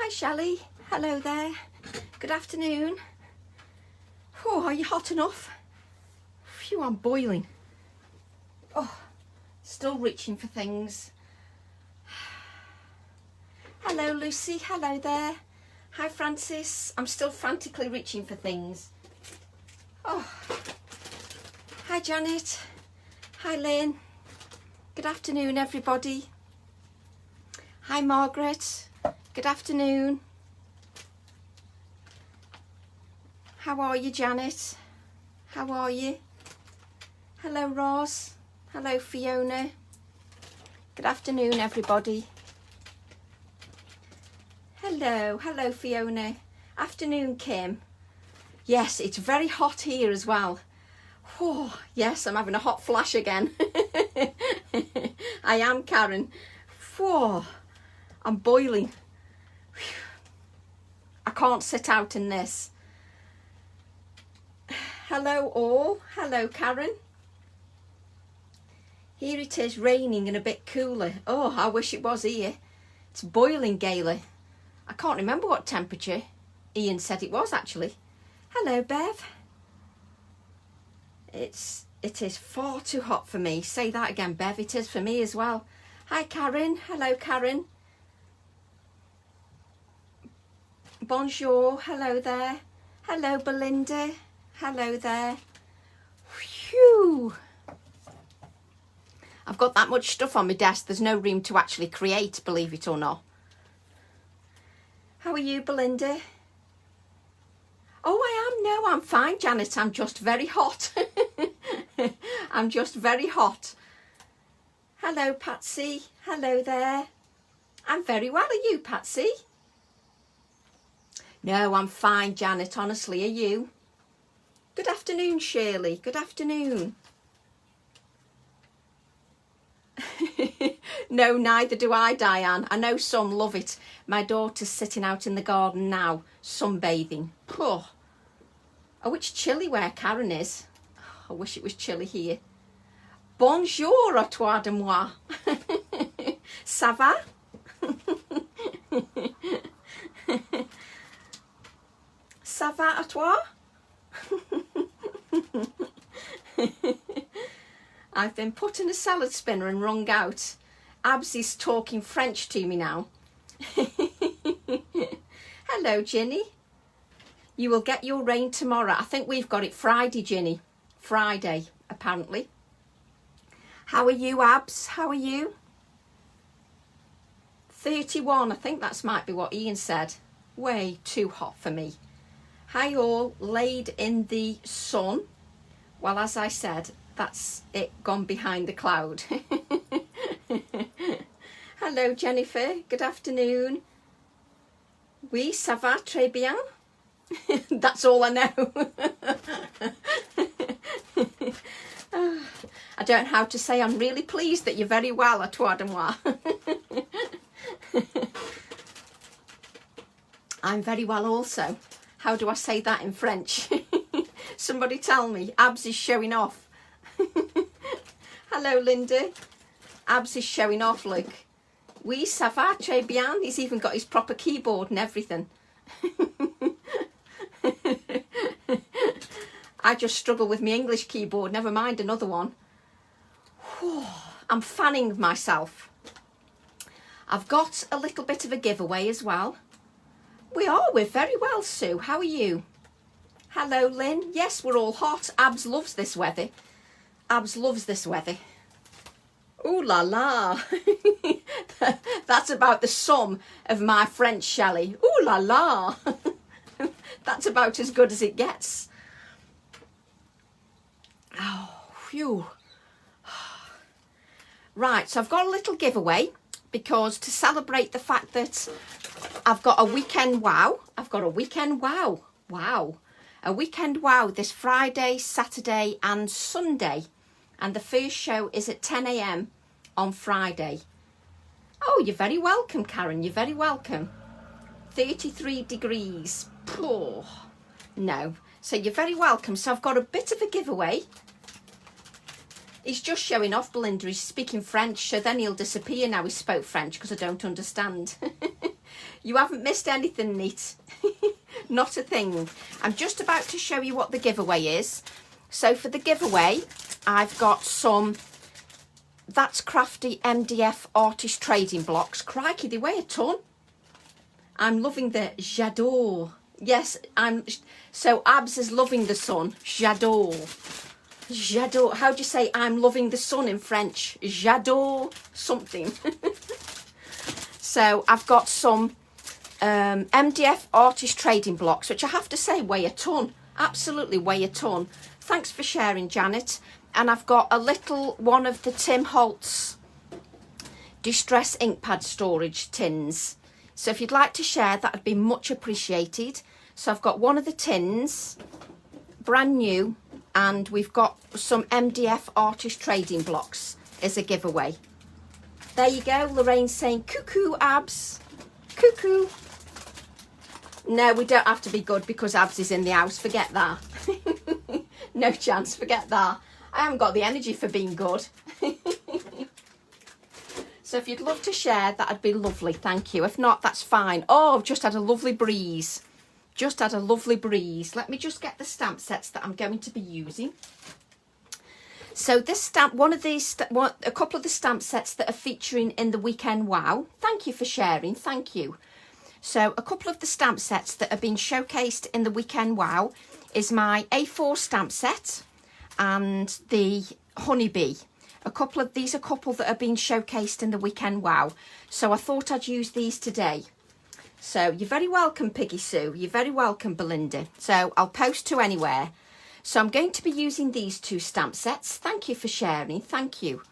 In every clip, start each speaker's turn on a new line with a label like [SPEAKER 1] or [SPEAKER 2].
[SPEAKER 1] Hi Shelley, hello there, good afternoon. Oh, are you hot enough? Phew, I'm boiling. Oh, still reaching for things. Hello Lucy, hello there. Hi Francis, I'm still frantically reaching for things. Oh, hi Janet, hi Lynn, good afternoon everybody. Hi Margaret, good afternoon. How are you Janet? How are you? Hello Roz, hello Fiona. Good afternoon everybody. Hello Fiona. Afternoon Kim. Yes, it's very hot here as well. Oh, yes, I'm having a hot flash again. I am Karen. Oh, I'm boiling. I can't sit out in this. Hello all. Hello Karen. Here it is raining and a bit cooler. Oh, I wish it was here. It's boiling gaily. I can't remember what temperature Ian said it was actually. Hello Bev. It is far too hot for me. Say that again Bev, it is for me as well. Hi Karen, hello Karen. Bonjour, hello there. Hello Belinda, hello there. Phew. I've got that much stuff on my desk, there's no room to actually create, believe it or not. How are you, Belinda? Oh, I am. No, I'm fine, Janet. I'm just very hot. I'm just very hot. Hello, Patsy. Hello there. I'm very well. Are you, Patsy? No, I'm fine, Janet. Honestly, are you? Good afternoon, Shirley. Good afternoon. No, neither do I, Diane. I know some love it. My daughter's sitting out in the garden now, sunbathing. Oh, it's chilly where Karen is. I wish it was chilly here. Bonjour à toi de moi. Ça va? Ça va à toi? I've been put in a salad spinner and wrung out. Abs is talking French to me now. Hello, Ginny. You will get your rain tomorrow. I think we've got it Friday, Ginny. Friday, apparently. How are you, Abs? How are you? 31, I think that might be what Ian said. Way too hot for me. Hi all, laid in the sun. Well, as I said, that's it gone behind the cloud. Hello Jennifer, good afternoon. Oui, ça va très bien. That's all I know. I don't know how to say I'm really pleased that you're very well, à toi de moi. I'm very well also. How do I say that in French? Somebody tell me. Abs is showing off. Hello Linda. Abs is showing off, look. Oui, ça va très bien. He's even got his proper keyboard and everything. I just struggle with my English keyboard, never mind another one. I'm fanning myself. I've got a little bit of a giveaway as well. We're very well, Sue. How are you? Hello, Lynn. Yes, we're all hot. Abs loves this weather. Abs loves this weather. Ooh la la. That's about the sum of my French, Shelley. Ooh la la. That's about as good as it gets. Oh, phew. Right, so I've got a little giveaway because to celebrate the fact that I've got a weekend wow. I've got a weekend wow. Wow. A weekend wow this Friday, Saturday and Sunday. And the first show is at 10 a.m. on Friday. Oh, you're very welcome, Karen. You're very welcome. 33 degrees. Oh, no. So you're very welcome. So I've got a bit of a giveaway. He's just showing off, Belinda. He's speaking French, so then he'll disappear now he spoke French because I don't understand. You haven't missed anything neat. Not a thing. I'm just about to show you what the giveaway is. So for the giveaway, I've got some That's Crafty MDF artist trading blocks. Crikey, they weigh a ton. I'm loving the j'adore. Yes, so Abs is loving the sun. J'adore. J'adore. How do you say I'm loving the sun in French? J'adore something. So I've got some MDF artist trading blocks, which I have to say weigh a ton. Absolutely weigh a ton. Thanks for sharing, Janet. And I've got a little one of the Tim Holtz distress ink pad storage tins. So if you'd like to share, that would be much appreciated. So I've got one of the tins, brand new, and we've got some MDF artist trading blocks as a giveaway. There you go. Lorraine's saying, cuckoo, Abs. Cuckoo. No, we don't have to be good because Abs is in the house. Forget that. No chance. Forget that. I haven't got the energy for being good. So if you'd love to share, that'd be lovely. Thank you. If not, that's fine. Oh, I've just had a lovely breeze. Just had a lovely breeze. Let me just get the stamp sets that I'm going to be using. So this stamp, a couple of the stamp sets that are featuring in the Weekend Wow. Thank you for sharing. Thank you. So a couple of the stamp sets that are being showcased in the Weekend Wow is my A4 stamp set and the Honeybee. A couple that are being showcased in the Weekend Wow. So I thought I'd use these today. So you're very welcome, Piggy Sue. You're very welcome, Belinda. So I'll post to anywhere. So I'm going to be using these two stamp sets. Thank you for sharing. Thank you.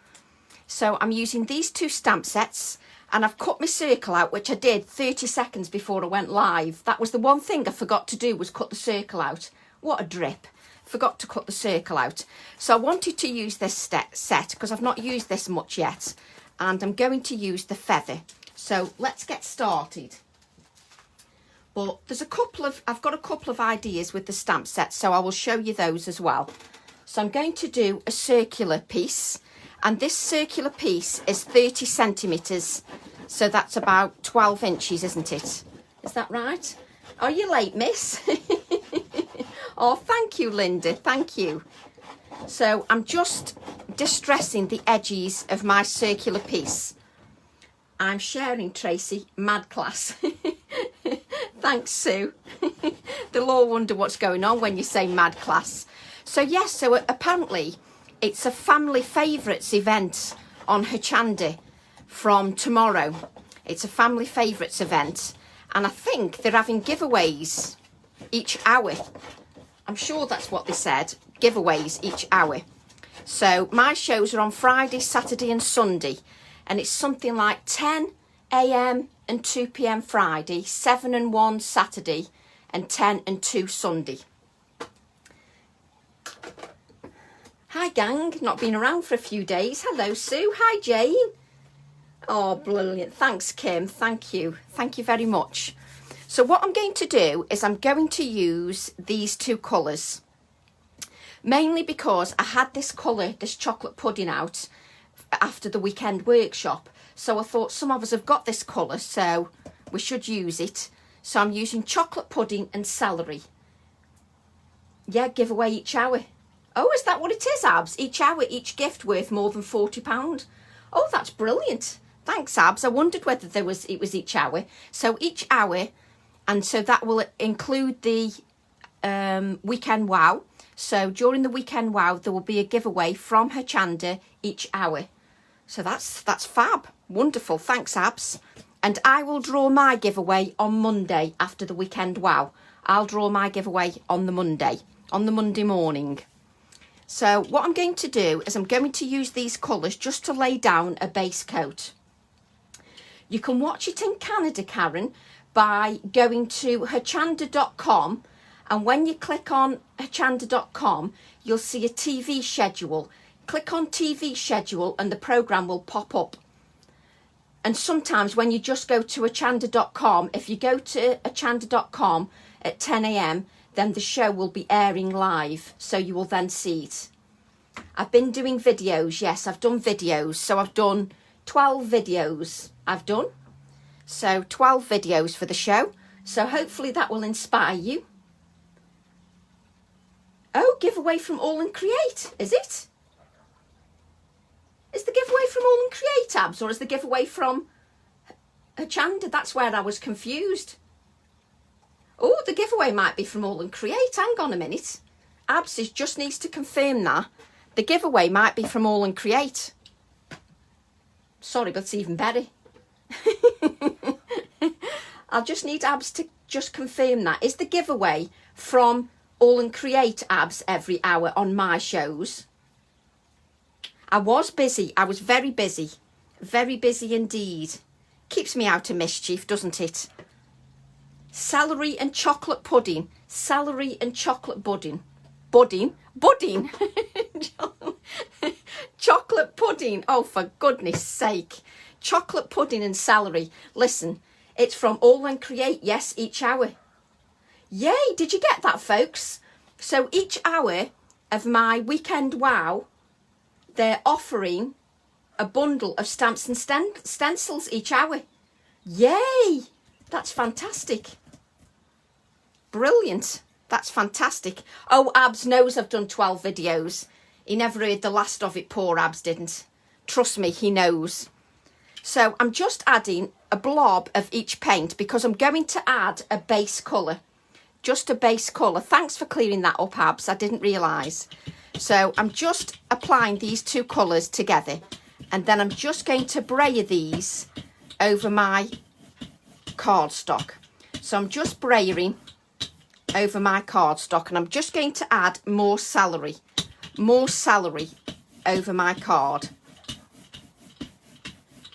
[SPEAKER 1] So I'm using these two stamp sets and I've cut my circle out, which I did 30 seconds before I went live. That was the one thing I forgot to do, was cut the circle out. What a drip. Forgot to cut the circle out. So I wanted to use this set because I've not used this much yet. And I'm going to use the feather. So let's get started. But I've got a couple of ideas with the stamp set, so I will show you those as well. So I'm going to do a circular piece, and this circular piece is 30 centimetres, so that's about 12 inches, isn't it? Is that right? Are you late, miss? Oh, thank you, Linda, thank you. So I'm just distressing the edges of my circular piece. I'm sharing, Tracy, mad class. Thanks, Sue. They'll all wonder what's going on when you say mad class. So yes, so apparently it's a family favourites event on Hochanda from tomorrow. It's a family favourites event, and I think they're having giveaways each hour. I'm sure that's what they said, giveaways each hour. So my shows are on Friday, Saturday and Sunday, and it's something like 10 a.m. and 2 p.m. Friday, 7 and 1 Saturday, and 10 and 2 Sunday. Hi gang, not been around for a few days. Hello Sue, hi Jane. Oh, brilliant. Thanks Kim, thank you. Thank you very much. So what I'm going to do is I'm going to use these two colours. Mainly because I had this colour, this chocolate pudding out after the weekend workshop. So I thought some of us have got this colour, so we should use it. So I'm using chocolate pudding and celery. Yeah, giveaway each hour. Oh, is that what it is, Abs? Each hour, each gift worth more than £40. Oh, that's brilliant. Thanks, Abs. I wondered whether it was each hour. So each hour, and so that will include the Weekend Wow. So during the Weekend Wow, there will be a giveaway from Hochanda each hour. So that's fab. Wonderful. Thanks, Abs. And I will draw my giveaway on Monday after the Weekend Wow. I'll draw my giveaway on the Monday morning. So what I'm going to do is I'm going to use these colours just to lay down a base coat. You can watch it in Canada, Karen, by going to hochanda.com, and when you click on hochanda.com, you'll see a TV schedule. Click on TV schedule and the programme will pop up. And sometimes when you just go to hochanda.com, if you go to hochanda.com at 10 a.m, then the show will be airing live, so you will then see it. I've been doing videos, yes, I've done videos. So I've done 12 videos, I've done. So 12 videos for the show. So hopefully that will inspire you. Oh, giveaway from All and Create, is it? Is the giveaway from All and Create, Abs, or is the giveaway from Chanda? That's where I was confused. Oh, the giveaway might be from All and Create. Hang on a minute. Abs just needs to confirm that. The giveaway might be from All and Create. Sorry, but it's even better. I'll just need Abs to just confirm that. Is the giveaway from All and Create, Abs, every hour on my shows? I was busy. I was very busy. Very busy indeed. Keeps me out of mischief, doesn't it? Celery and chocolate pudding. Celery and chocolate pudding. Budding? Chocolate pudding. Oh, for goodness sake. Chocolate pudding and celery. Listen, it's from All and Create. Yes, each hour. Yay, did you get that, folks? So each hour of my weekend wow, they're offering a bundle of stamps and stencils each hour. Yay! That's fantastic. Brilliant. That's fantastic. Oh, Abs knows I've done 12 videos. He never heard the last of it, poor Abs didn't. Trust me, he knows. So I'm just adding a blob of each paint because I'm going to add a base colour. Just a base colour. Thanks for clearing that up, Abs. I didn't realise. So I'm just applying these two colours together. And then I'm just going to brayer these over my cardstock. So I'm just brayering over my cardstock, and I'm just going to add more celery over my card.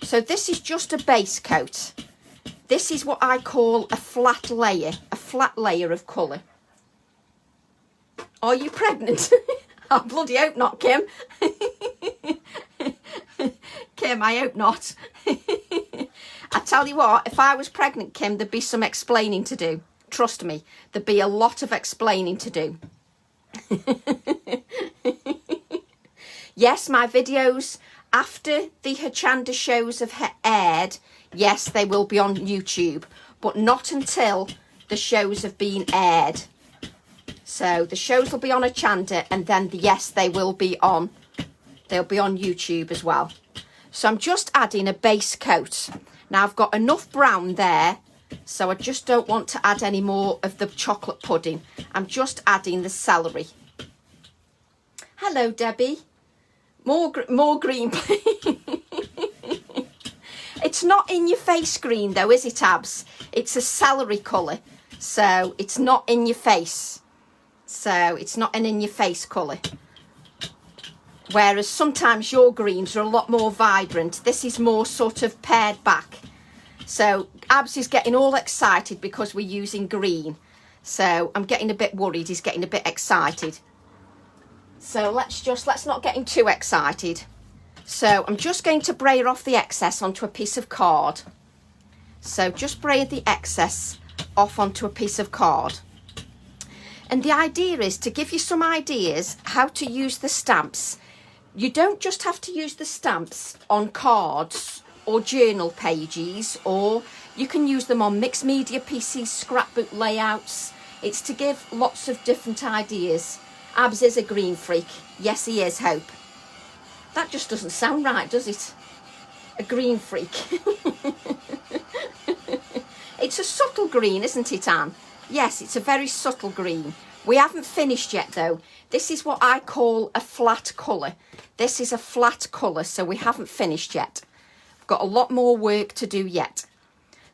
[SPEAKER 1] So this is just a base coat. This is what I call a flat layer of colour. Are you pregnant? I bloody hope not, Kim. Kim, I hope not. I tell you what, if I was pregnant, Kim, there'd be some explaining to do. Trust me, there'd be a lot of explaining to do. Yes, my videos after the Hochanda shows have aired, yes, they will be on YouTube, but not until the shows have been aired. So the shows will be on Hochanda, and then yes, they'll be on YouTube as well. So I'm just adding a base coat. Now I've got enough brown there, so I just don't want to add any more of the chocolate pudding. I'm just adding the celery. Hello, Debbie. More green. It's not in your face green though, is it, Abs? It's a celery colour, so it's not in your face. So it's not an in your face colour. Whereas sometimes your greens are a lot more vibrant. This is more sort of pared back. So Abs is getting all excited because we're using green. So I'm getting a bit worried. He's getting a bit excited. So let's not get him too excited. So I'm just going to brayer off the excess onto a piece of card. So just brayer the excess off onto a piece of card. And the idea is to give you some ideas how to use the stamps. You don't just have to use the stamps on cards or journal pages, or you can use them on mixed media pieces, scrapbook layouts. It's to give lots of different ideas. Abs is a green freak. Yes, he is, Hope. That just doesn't sound right, does it? A green freak. It's a subtle green, isn't it, Anne? Yes, it's a very subtle green. We haven't finished yet, though. This is what I call a flat colour. This is a flat colour, so we haven't finished yet. We've got a lot more work to do yet.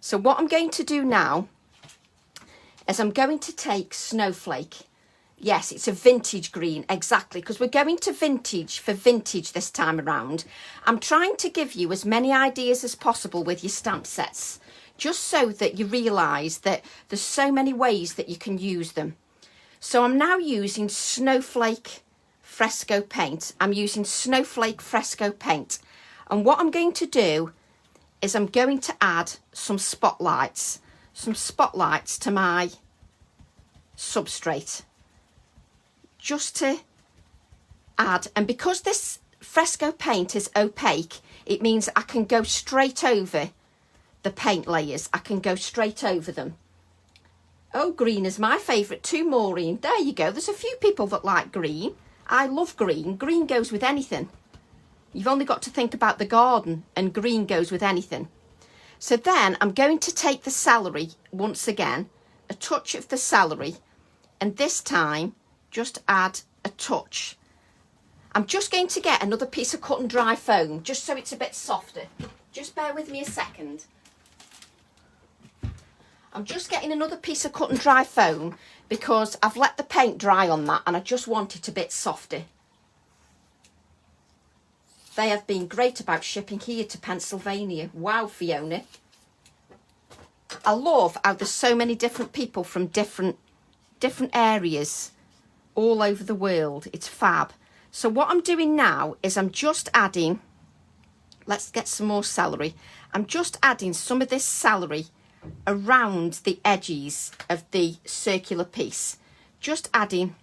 [SPEAKER 1] So what I'm going to do now is I'm going to take Snowflake. Yes, it's a vintage green, exactly, because we're going to vintage for vintage this time around. I'm trying to give you as many ideas as possible with your stamp sets, just so that you realise that there's so many ways that you can use them. So I'm now using Snowflake fresco paint. I'm using Snowflake fresco paint. And what I'm going to do is I'm going to add some spotlights to my substrate. Just to add, and because this fresco paint is opaque, it means I can go straight over the paint layers. I can go straight over them. Oh, green is my favourite too, Maureen. There you go. There's a few people that like green. I love green. Green goes with anything. You've only got to think about the garden and green goes with anything. So then I'm going to take the celery once again, a touch of the celery, and this time just add a touch. I'm just going to get another piece of cut and dry foam just so it's a bit softer. Just bear with me a second. I'm just getting another piece of cut and dry foam because I've let the paint dry on that and I just want it a bit softer. They have been great about shipping here to Pennsylvania. Wow, Fiona. I love how there's so many different people from different areas all over the world. It's fab. So what I'm doing now is I'm just adding, let's get some more celery. I'm just adding some of this celery around the edges of the circular piece. Just adding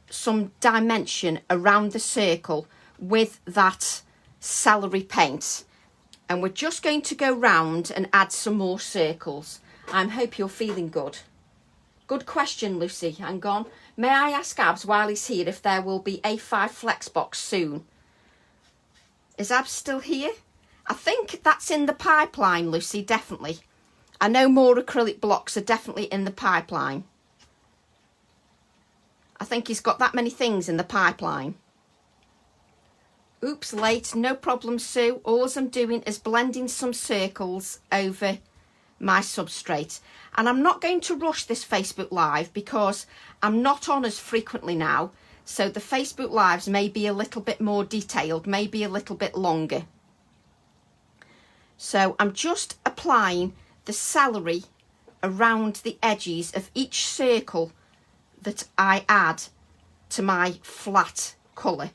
[SPEAKER 1] some dimension around the circle with that celery paint. And we're just going to go round and add some more circles. I hope you're feeling good. Good question, Lucy. Hang on. May I ask Abs while he's here if there will be A5 Flexbox soon? Is Abs still here? I think that's in the pipeline, Lucy, definitely. I know more acrylic blocks are definitely in the pipeline. I think he's got that many things in the pipeline. Oops, late. No problem, Sue. All I'm doing is blending some circles over my substrate. And I'm not going to rush this Facebook Live because I'm not on as frequently now. So the Facebook Lives may be a little bit more detailed, maybe a little bit longer. So I'm just applying the celery around the edges of each circle that I add to my flat colour.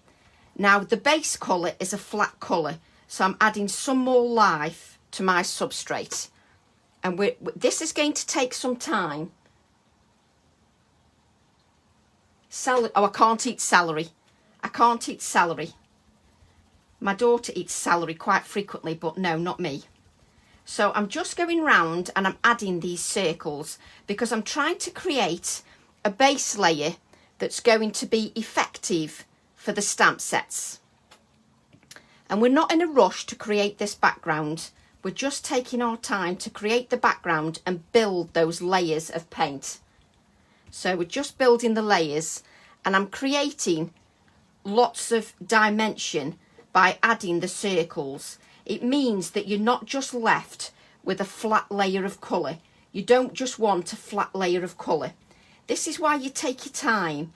[SPEAKER 1] Now the base colour is a flat colour, so I'm adding some more life to my substrate. And this is going to take some time. Oh, I can't eat celery. I can't eat celery. My daughter eats celery quite frequently, but no, not me. So I'm just going round and I'm adding these circles because I'm trying to create a base layer that's going to be effective for the stamp sets. And we're not in a rush to create this background. We're just taking our time to create the background and build those layers of paint. So we're just building the layers and I'm creating lots of dimension by adding the circles. It means that you're not just left with a flat layer of colour. You don't just want a flat layer of colour. This is why you take your time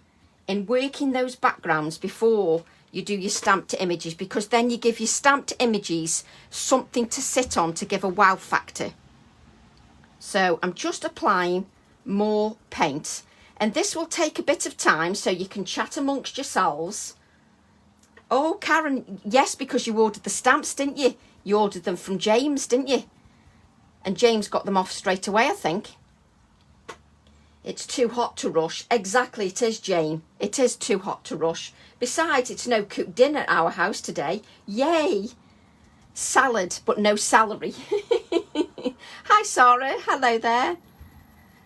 [SPEAKER 1] in working those backgrounds before you do your stamped images, because then you give your stamped images something to sit on to give a wow factor. So I'm just applying more paint, and this will take a bit of time so you can chat amongst yourselves. Oh, Karen, yes, because you ordered the stamps, didn't you? You ordered them from James, didn't you? And James got them off straight away, I think. It's too hot to rush. Exactly, it is, Jane. It is too hot to rush. Besides, it's no cooked dinner at our house today. Yay! Salad, but no celery. Hi, Sarah. Hello there.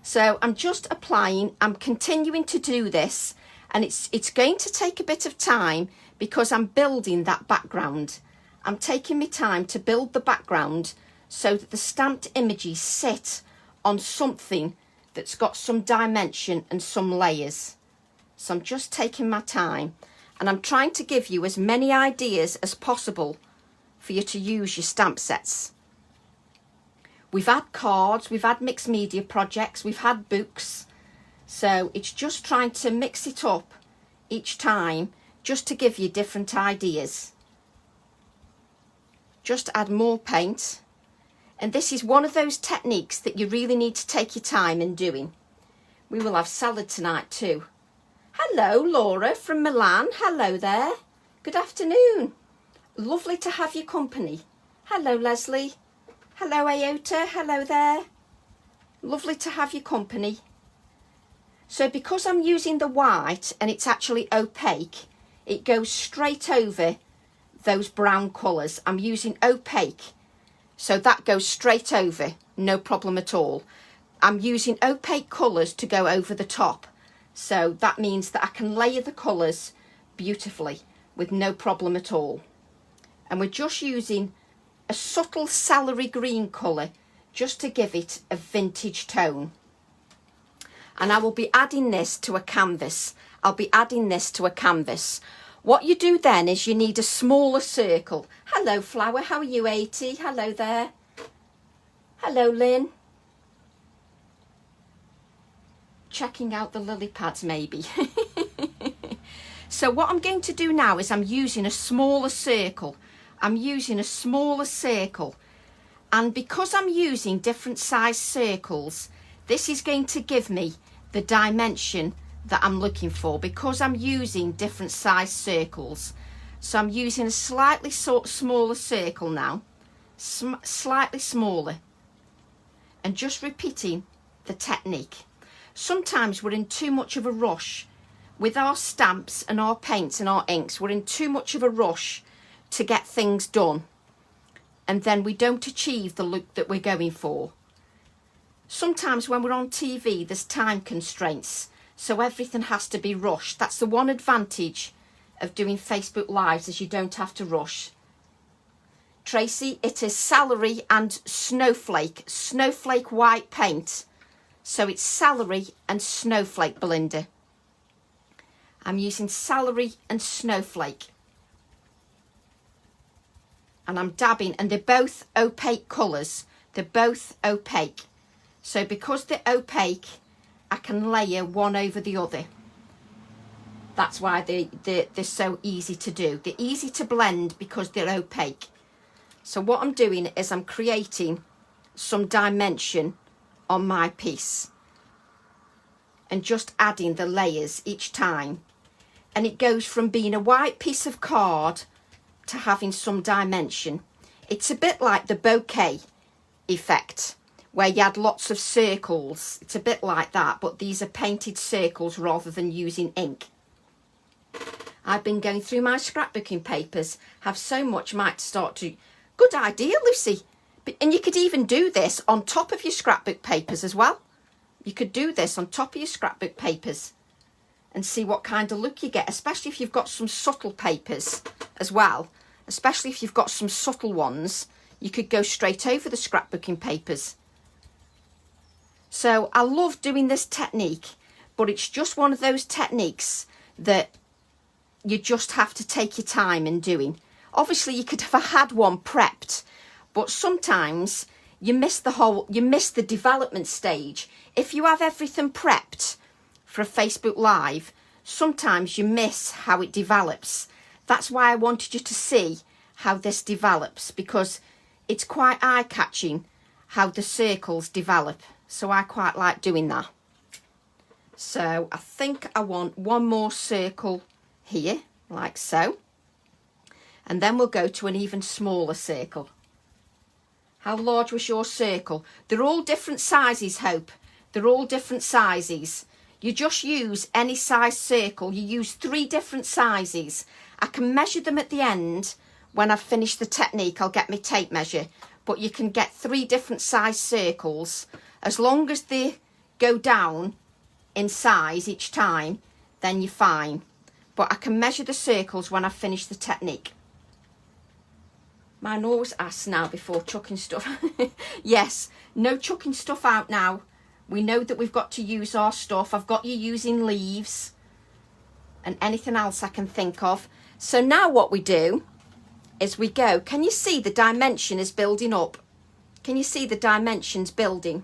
[SPEAKER 1] So I'm just applying. I'm continuing to do this, and it's going to take a bit of time because I'm building that background. I'm taking my time to build the background so that the stamped images sit on something that's got some dimension and some layers. So I'm just taking my time and I'm trying to give you as many ideas as possible for you to use your stamp sets. We've had cards, we've had mixed media projects, we've had books. So it's just trying to mix it up each time just to give you different ideas. Just add more paint. And this is one of those techniques that you really need to take your time in doing. We will have salad tonight too. Hello, Laura from Milan. Hello there. Good afternoon. Lovely to have your company. Hello, Leslie. Hello, Iota. Hello there. Lovely to have your company. So because I'm using the white and it's actually opaque, it goes straight over those brown colours. I'm using opaque So that goes straight over, no problem at all. I'm using opaque colours to go over the top. So that means that I can layer the colours beautifully with no problem at all. And we're just using a subtle celery green colour just to give it a vintage tone. And I will be adding this to a canvas. I'll be adding this to a canvas. What you do then is you need a smaller circle. Hello Flower, how are you 80? Hello there. Hello Lynn. Checking out the lily pads maybe. So what I'm going to do now is I'm using a smaller circle. I'm using a smaller circle. And because I'm using different size circles, this is going to give me the dimension that I'm looking for, because I'm using different size circles. So I'm using a slightly smaller circle now, slightly smaller, and just repeating the technique. Sometimes we're in too much of a rush with our stamps and our paints and our inks. We're in too much of a rush to get things done, and then we don't achieve the look that we're going for. Sometimes when we're on TV, there's time constraints, so everything has to be rushed. That's the one advantage of doing Facebook Lives, is you don't have to rush. Tracy, it is celery and snowflake white paint. So it's celery and snowflake, Belinda. I'm using celery and snowflake. And I'm dabbing, and they're both opaque colours. They're both opaque. So because they're opaque, I can layer one over the other. That's why they're so easy to do. They're easy to blend because they're opaque. So what I'm doing is I'm creating some dimension on my piece and just adding the layers each time. And it goes from being a white piece of card to having some dimension. It's a bit like the bouquet effect, where you had lots of circles. It's a bit like that, but these are painted circles rather than using ink. I've been going through my scrapbooking papers, have so much might start to... Good idea, Lucy. And you could even do this on top of your scrapbook papers as well. You could do this on top of your scrapbook papers and see what kind of look you get, especially if you've got some subtle papers as well. Especially if you've got some subtle ones, you could go straight over the scrapbooking papers. So I love doing this technique, but it's just one of those techniques that you just have to take your time in doing. Obviously you could have had one prepped, but sometimes you miss the development stage. If you have everything prepped for a Facebook Live, sometimes you miss how it develops. That's why I wanted you to see how this develops, because it's quite eye-catching how the circles develop. So I quite like doing that. So I think I want one more circle here, like so. And then we'll go to an even smaller circle. How large was your circle? They're all different sizes, Hope. They're all different sizes. You just use any size circle. You use 3 different sizes. I can measure them at the end. When I've finished the technique, I'll get my tape measure. But you can get 3 different size circles. As long as they go down in size each time, then you're fine. But I can measure the circles when I've finished the technique. Mine always asks now before chucking stuff. Yes, no chucking stuff out now. We know that we've got to use our stuff. I've got you using leaves and anything else I can think of. So now what we do is we go. Can you see the dimension is building up? Can you see the dimensions building?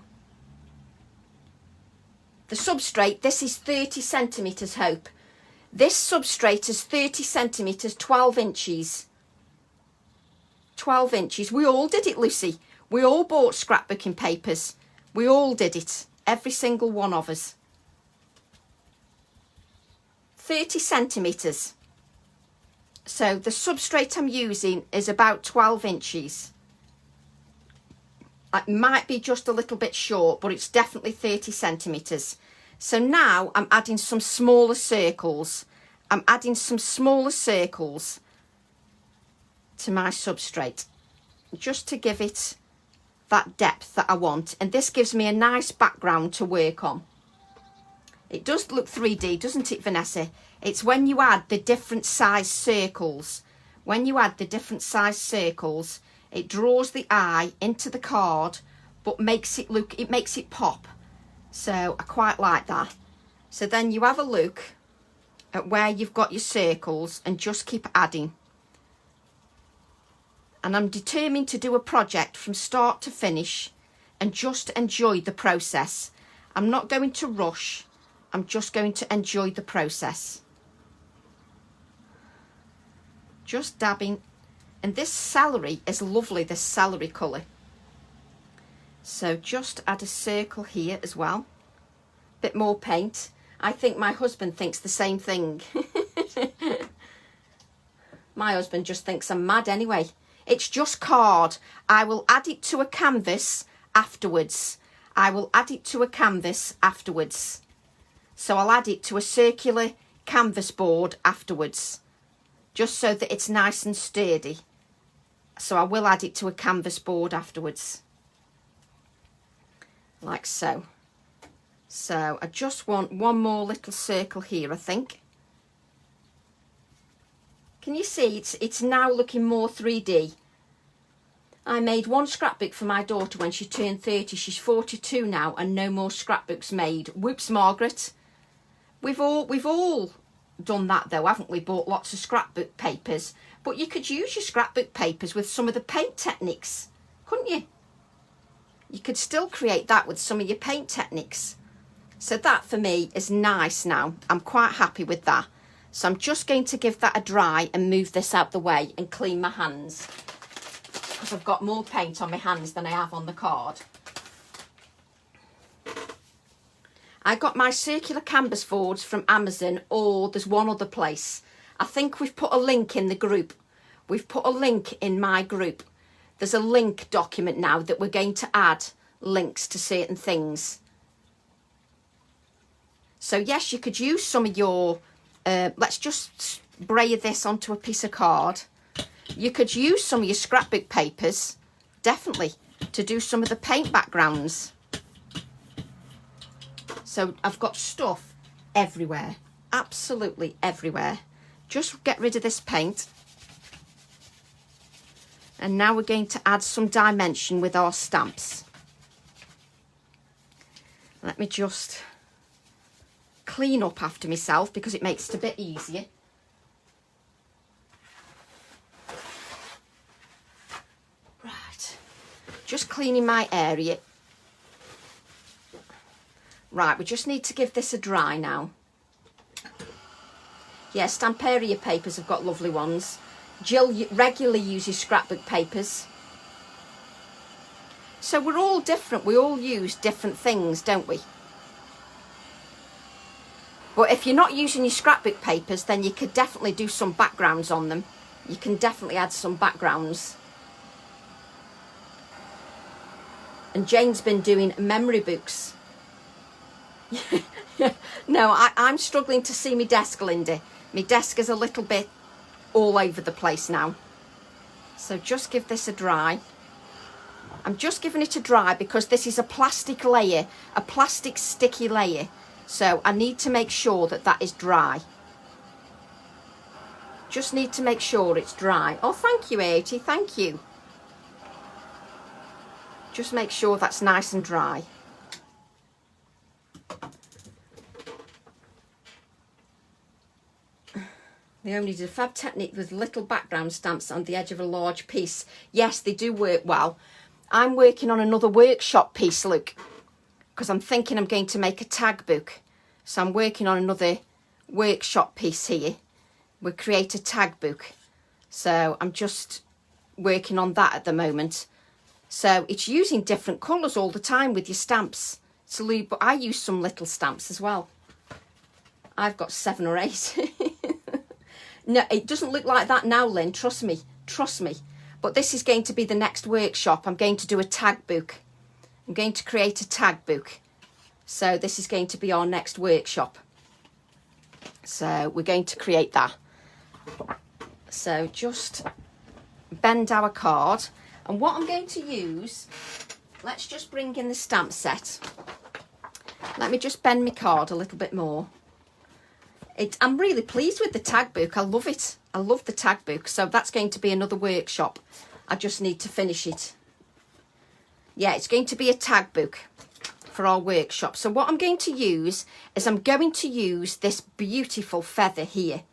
[SPEAKER 1] The substrate, this is 30 centimetres, Hope. This substrate is 30 centimetres, 12 inches. 12 inches. We all did it, Lucy. We all bought scrapbooking papers. We all did it. Every single one of us. 30 centimetres. So the substrate I'm using is about 12 inches. It might be just a little bit short, but it's definitely 30 centimetres. So now I'm adding some smaller circles. I'm adding some smaller circles to my substrate, just to give it that depth that I want. And this gives me a nice background to work on. It does look 3D, doesn't it, Vanessa? It's when you add the different size circles. When you add the different size circles, it draws the eye into the card, but makes it look, it makes it pop. So I quite like that. So then you have a look at where you've got your circles and just keep adding. And I'm determined to do a project from start to finish and just enjoy the process. I'm not going to rush. I'm just going to enjoy the process. Just dabbing. And this celery is lovely, this celery colour. So just add a circle here as well. Bit more paint. I think my husband thinks the same thing. My husband just thinks I'm mad anyway. It's just card. I will add it to a canvas afterwards. I will add it to a canvas afterwards. So I'll add it to a circular canvas board afterwards, just so that it's nice and sturdy. So I will add it to a canvas board afterwards, like so. So I just want one more little circle here, I think. Can you see it's now looking more 3D? I made one scrapbook for my daughter when she turned 30. She's 42 now, and no more scrapbooks made. Whoops, Margaret. We've all done that though, haven't we? Bought lots of scrapbook papers. But you could use your scrapbook papers with some of the paint techniques, couldn't you? You could still create that with some of your paint techniques. So that for me is nice now. I'm quite happy with that. So I'm just going to give that a dry and move this out the way and clean my hands, because I've got more paint on my hands than I have on the card. I got my circular canvas boards from Amazon, or there's one other place. I think we've put a link in the group. We've put a link in my group. There's a link document now that we're going to add links to certain things. So yes, you could use some of your, let's just spray this onto a piece of card. You could use some of your scrapbook papers, definitely, to do some of the paint backgrounds. So I've got stuff everywhere, absolutely everywhere. Just get rid of this paint. And now we're going to add some dimension with our stamps. Let me just clean up after myself, because it makes it a bit easier. Right, just cleaning my area. Right, we just need to give this a dry now. Yeah, Stamperia papers have got lovely ones. Jill regularly uses scrapbook papers. So we're all different. We all use different things, don't we? But if you're not using your scrapbook papers, then you could definitely do some backgrounds on them. You can definitely add some backgrounds. And Jane's been doing memory books. No, I'm struggling to see my desk, Linda. My desk is a little bit all over the place now. So just give this a dry. I'm just giving it a dry because this is a plastic layer, a plastic sticky layer. So I need to make sure that that is dry. Just need to make sure it's dry. Oh, thank you, Artie, thank you. Just make sure that's nice and dry. They only did a fab technique with little background stamps on the edge of a large piece. Yes, they do work well. I'm working on another workshop piece, look, because I'm thinking I'm going to make a tag book. So I'm working on another workshop piece here. We'll create a tag book. So I'm just working on that at the moment. So it's using different colours all the time with your stamps. So, but I use some little stamps as well. I've got 7 or 8. No, it doesn't look like that now, Lynn. Trust me. Trust me. But this is going to be the next workshop. I'm going to do a tag book. I'm going to create a tag book. So this is going to be our next workshop. So we're going to create that. So just bend our card. And what I'm going to use let's just bring in the stamp set. Let me just bend my card a little bit more. I'm really pleased with the tag book. I love it. I love the tag book. So that's going to be another workshop. I just need to finish it. Yeah, it's going to be a tag book for our workshop. So what I'm going to use is I'm going to use this beautiful feather here,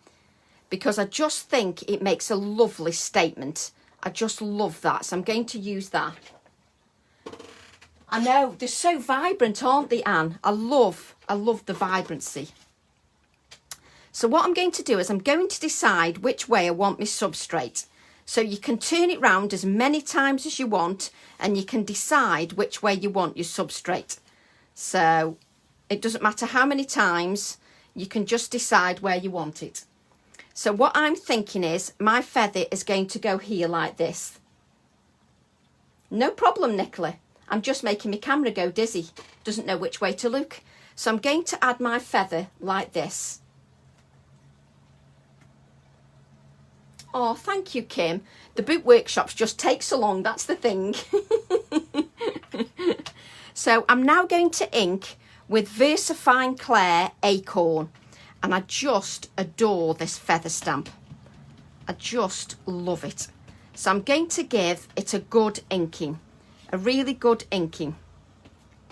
[SPEAKER 1] because I just think it makes a lovely statement. I just love that. So I'm going to use that. I know, they're so vibrant, aren't they, Anne? I love the vibrancy. So what I'm going to do is I'm going to decide which way I want my substrate. So you can turn it round as many times as you want, and you can decide which way you want your substrate. So it doesn't matter how many times, you can just decide where you want it. So what I'm thinking is my feather is going to go here like this. No problem, Nicola. I'm just making my camera go dizzy. Doesn't know which way to look. So I'm going to add my feather like this. Oh, thank you, Kim. The boot workshops just take so long. That's the thing. So I'm now going to ink with VersaFine Clair Acorn. And I just adore this feather stamp. I just love it. So I'm going to give it a good inking. A really good inking.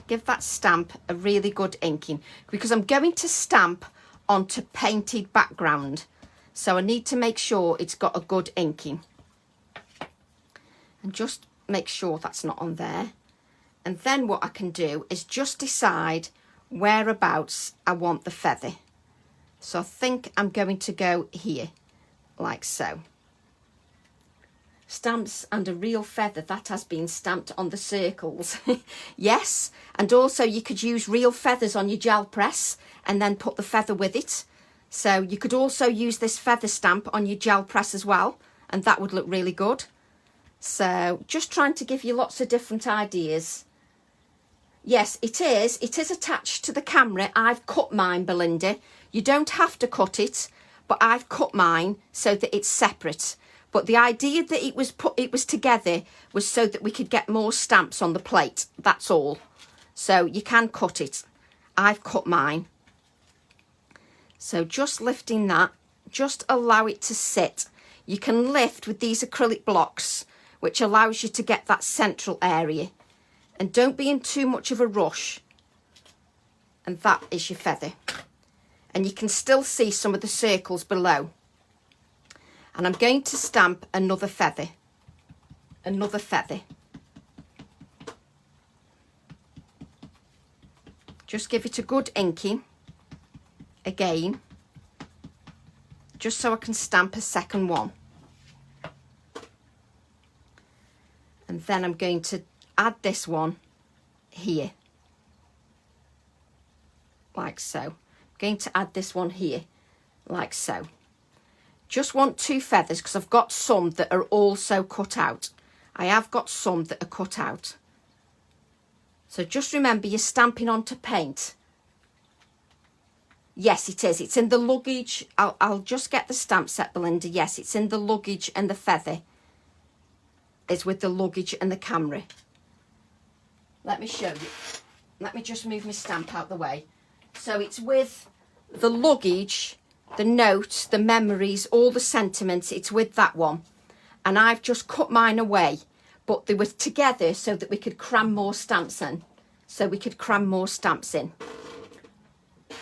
[SPEAKER 1] Give that stamp a really good inking, because I'm going to stamp onto painted background. So I need to make sure it's got a good inking. And just make sure that's not on there. And then what I can do is just decide whereabouts I want the feather. So I think I'm going to go here, like so. Stamps and a real feather, that has been stamped on the circles. Yes, and also you could use real feathers on your gel press and then put the feather with it. So you could also use this feather stamp on your gel press as well, and that would look really good. So just trying to give you lots of different ideas. Yes, it is attached to the camera. I've cut mine, Belinda. You don't have to cut it, but I've cut mine so that it's separate. But the idea that it was together was so that we could get more stamps on the plate. That's all. So you can cut it. I've cut mine. So just lifting that, just allow it to sit. You can lift with these acrylic blocks, which allows you to get that central area. And don't be in too much of a rush. And that is your feather. And you can still see some of the circles below. And I'm going to stamp another feather. Another feather. Just give it a good inking. Again. Just so I can stamp a second one. And then I'm going to add this one here. Like so. I'm going to add this one here. Like so. Just want two feathers because I've got some that are also cut out. I have got some that are cut out. So just remember, you're stamping onto paint. Yes, it is. It's in the luggage. I'll just get the stamp set, Belinda. Yes, it's in the luggage, and the feather is with the luggage and the camera. Let me show you. Let me just move my stamp out the way. So it's with the luggage, the notes, the memories, all the sentiments. It's with that one. And I've just cut mine away. But they were together so that we could cram more stamps in.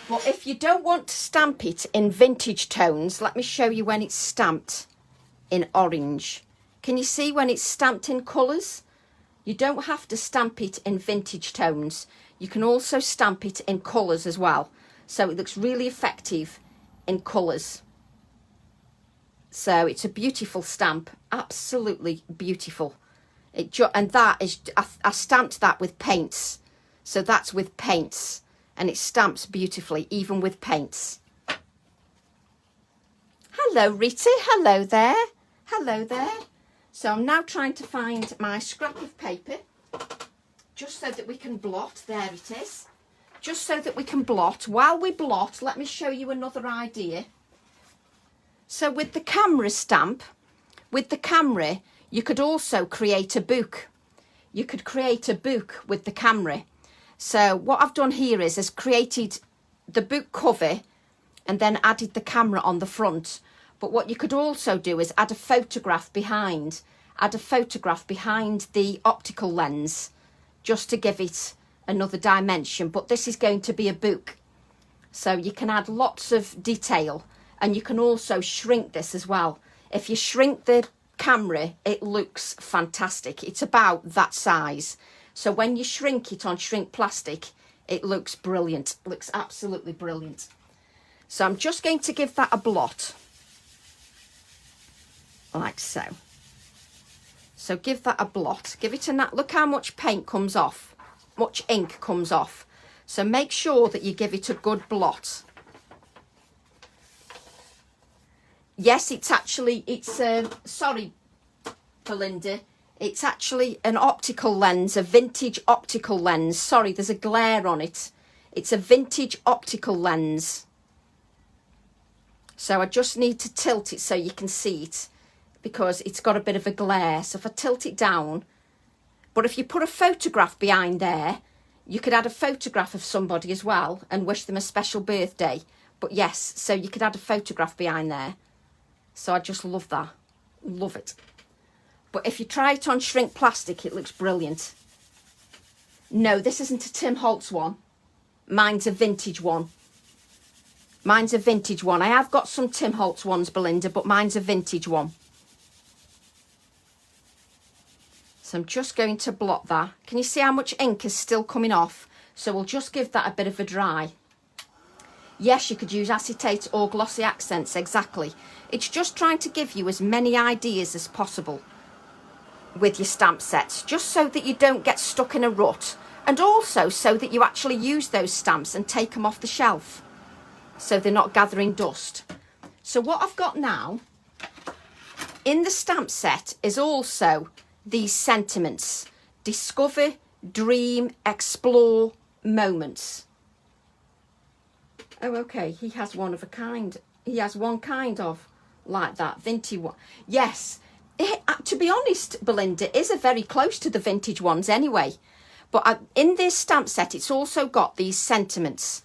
[SPEAKER 1] But if you don't want to stamp it in vintage tones, let me show you when it's stamped in orange. Can you see when it's stamped in colours? You don't have to stamp it in vintage tones. You can also stamp it in colours as well. So it looks really effective in colours. So it's a beautiful stamp. Absolutely beautiful. And that is, I stamped that with paints. So that's with paints. And it stamps beautifully, even with paints. Hello, Rita. Hello there. Hello there. So I'm now trying to find my scrap of paper, just so that we can blot. There it is. Just so that we can blot. While we blot, let me show you another idea. So with the camera stamp, with the camera, you could also create a book. you could create a book with the camera. So what I've done here is created the book cover and then added the camera on the front. But what you could also do is add a photograph behind the optical lens, just to give it another dimension. But this is going to be a book, so you can add lots of detail, and you can also shrink this as well. If you shrink the camera, it looks fantastic. It's about that size, so when you shrink it on shrink plastic, it looks brilliant. It looks absolutely brilliant. So I'm just going to give that a blot, like so. So give that a blot, give it a nut. Look how much paint comes off, much ink comes off. So make sure that you give it a good blot. Yes, sorry, Belinda, it's actually an optical lens, a vintage optical lens. Sorry, there's a glare on it. It's a vintage optical lens. So I just need to tilt it so you can see it, because it's got a bit of a glare. So if I tilt it down, but if you put a photograph behind there, you could add a photograph of somebody as well and wish them a special birthday. But yes, so you could add a photograph behind there. So I just love that. Love it. But if you try it on shrink plastic, it looks brilliant. No, this isn't a Tim Holtz one. Mine's a vintage one. Mine's a vintage one. I have got some Tim Holtz ones, Belinda, but mine's a vintage one. So I'm just going to blot that. Can you see how much ink is still coming off? So we'll just give that a bit of a dry. Yes, you could use acetate or glossy accents, exactly. It's just trying to give you as many ideas as possible with your stamp sets, just so that you don't get stuck in a rut, and also so that you actually use those stamps and take them off the shelf, so they're not gathering dust. So what I've got now in the stamp set is also these sentiments: discover, dream, explore, moments. Oh, okay, he has one of a kind. He has one kind of like that, vintage one. Yes, to be honest, Belinda, is a very close to the vintage ones anyway. But in this stamp set, it's also got these sentiments.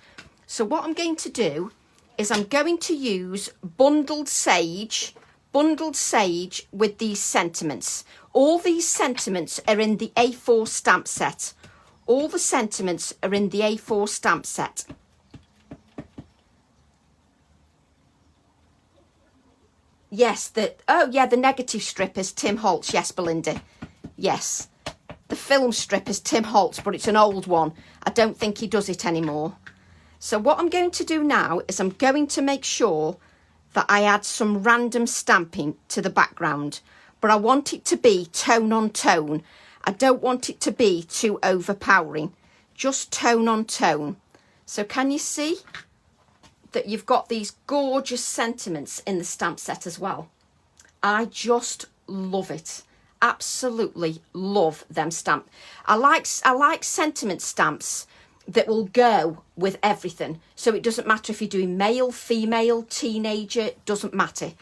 [SPEAKER 1] So what I'm going to do is I'm going to use bundled sage with these sentiments. All these sentiments are in the A4 stamp set. All the sentiments are in the A4 stamp set. Yes, the negative strip is Tim Holtz. Yes, Belinda. Yes. The film strip is Tim Holtz, but it's an old one. I don't think he does it anymore. So what I'm going to do now is I'm going to make sure that I add some random stamping to the background, but I want it to be tone on tone. I don't want it to be too overpowering, just tone on tone. So can you see that you've got these gorgeous sentiments in the stamp set as well? I just love it. Absolutely love them stamp. I like sentiment stamps that will go with everything. So it doesn't matter if you're doing male, female, teenager, it doesn't matter.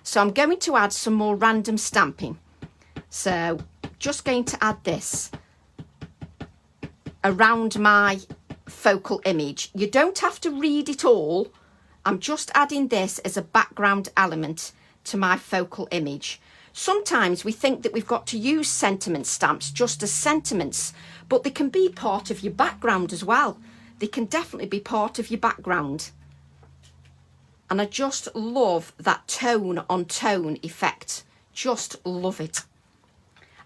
[SPEAKER 1] So I'm going to add some more random stamping. So just going to add this around my focal image. You don't have to read it all. I'm just adding this as a background element to my focal image. Sometimes we think that we've got to use sentiment stamps just as sentiments, but they can be part of your background as well. They can definitely be part of your background. And I just love that tone on tone effect. Just love it.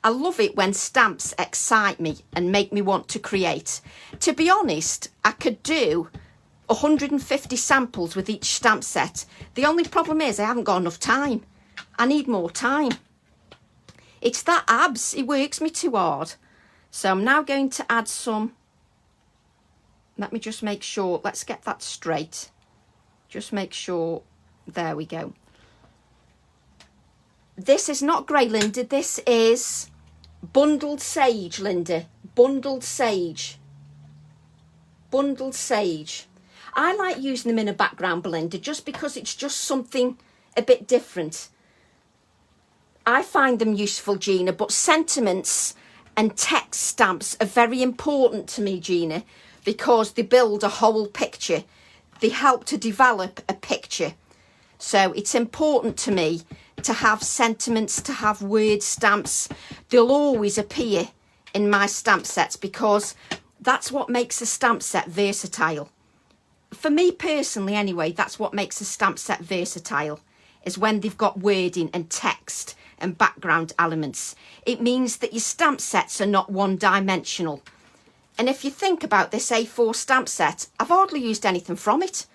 [SPEAKER 1] I love it when stamps excite me and make me want to create. To be honest, I could do 150 samples with each stamp set. The only problem is I haven't got enough time. I need more time. It's that abs, it works me too hard. So I'm now going to add some, let me just make sure, let's get that straight. Just make sure, there we go. This is not grey, Linda, this is bundled sage, Linda. Bundled sage. Bundled sage. I like using them in a background, Belinda, just because it's just something a bit different. I find them useful, Gina, but sentiments and text stamps are very important to me, Gina, because they build a whole picture. They help to develop a picture. So it's important to me to have sentiments, to have word stamps. They'll always appear in my stamp sets because that's what makes a stamp set versatile. For me personally anyway, that's what makes a stamp set versatile, is when they've got wording and text and background elements. It means that your stamp sets are not one-dimensional. And if you think about this A4 stamp set, I've hardly used anything from it.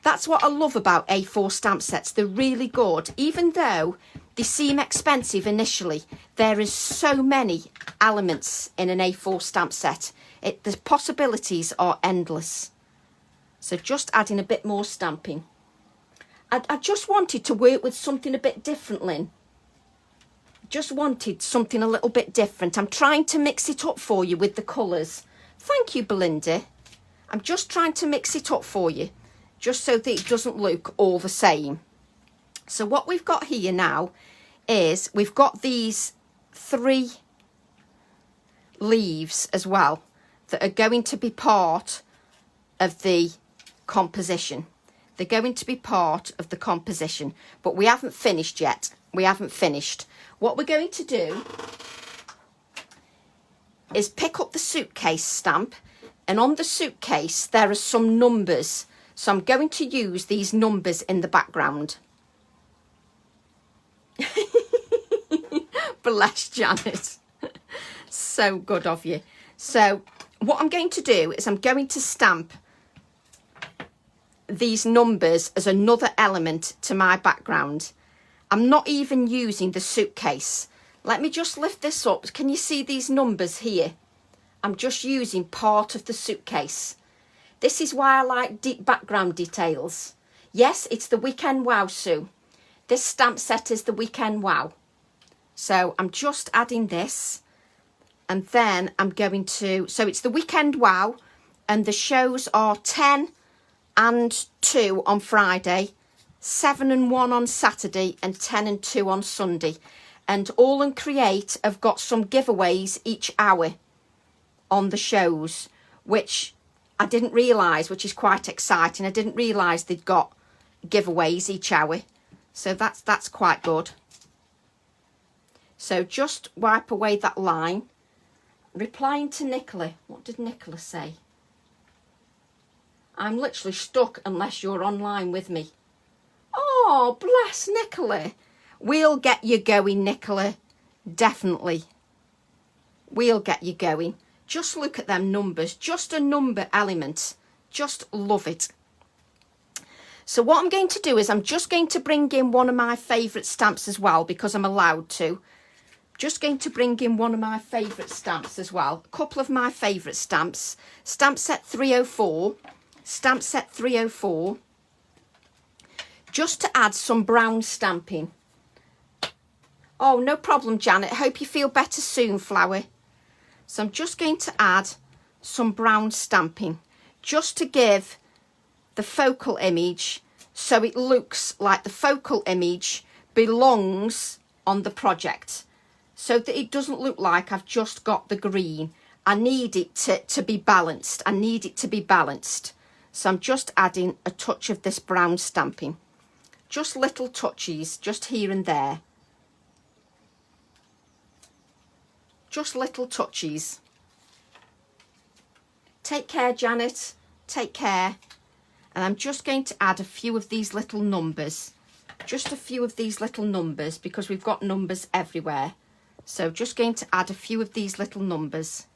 [SPEAKER 1] That's what I love about A4 stamp sets. They're really good. Even though they seem expensive initially, there is so many elements in an A4 stamp set. The possibilities are endless. So just adding a bit more stamping. I just wanted to work with something a bit different, Lynn. Just wanted something a little bit different. I'm trying to mix it up for you with the colours. Thank you, Belinda. I'm just trying to mix it up for you, just so that it doesn't look all the same. So what we've got here now is we've got these 3 leaves as well that are going to be part of the composition. They're going to be part of the composition, but we haven't finished yet. We haven't finished. What we're going to do is pick up the suitcase stamp, and on the suitcase there are some numbers. So I'm going to use these numbers in the background. Bless Janet. So good of you. So what I'm going to do is I'm going to stamp these numbers as another element to my background. I'm not even using the suitcase. Let me just lift this up. Can you see these numbers here? I'm just using part of the suitcase. This is why I like deep background details. Yes, it's the Weekend Wow, Sue. This stamp set is the Weekend Wow. So I'm just adding this, and then I'm going to, so it's the Weekend Wow, and the shows are 10 and 2 on Friday, 7 and 1 on Saturday, and 10 and 2 on Sunday. And All and Create have got some giveaways each hour on the shows, which I didn't realise, which is quite exciting. I didn't realise they'd got giveaways each hour. So that's quite good. So just wipe away that line. Replying to Nicola. What did Nicola say? I'm literally stuck unless you're online with me. Oh, bless Nicola. We'll get you going, Nicola. Definitely. We'll get you going. Just look at them numbers. Just a number element. Just love it. So what I'm going to do is I'm just going to bring in one of my favourite stamps as well, because I'm allowed to. Just going to bring in one of my favourite stamps as well. A couple of my favourite stamps. Stamp set 304. Stamp set 304. Just to add some brown stamping. Oh, no problem, Janet. Hope you feel better soon, Flower. So I'm just going to add some brown stamping, just to give the focal image, so it looks like the focal image belongs on the project, so that it doesn't look like I've just got the green. I need it to be balanced. I need it to be balanced. So I'm just adding a touch of this brown stamping. Just little touches, just here and there. Just little touches. Take care, Janet. Take care. And I'm just going to add a few of these little numbers. Just a few of these little numbers, because we've got numbers everywhere. So just going to add a few of these little numbers.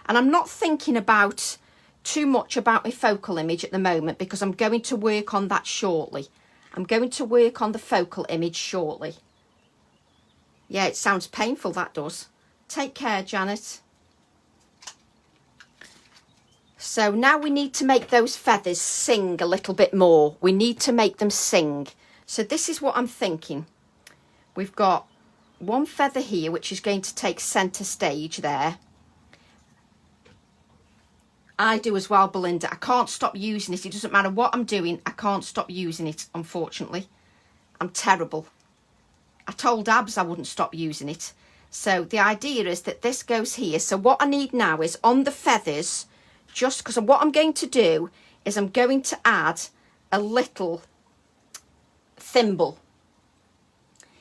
[SPEAKER 1] And I'm not thinking about too much about my focal image at the moment, because I'm going to work on that shortly. I'm going to work on the focal image shortly. Yeah, it sounds painful, that does. Take care, Janet. So now we need to make those feathers sing a little bit more. We need to make them sing. So this is what I'm thinking. We've got one feather here, which is going to take centre stage there. I do as well, Belinda. I can't stop using it. It doesn't matter what I'm doing. I can't stop using it, unfortunately. I'm terrible. I told Abs I wouldn't stop using it. So the idea is that this goes here. So what I need now is on the feathers, just because what I'm going to do is I'm going to add a little thimble.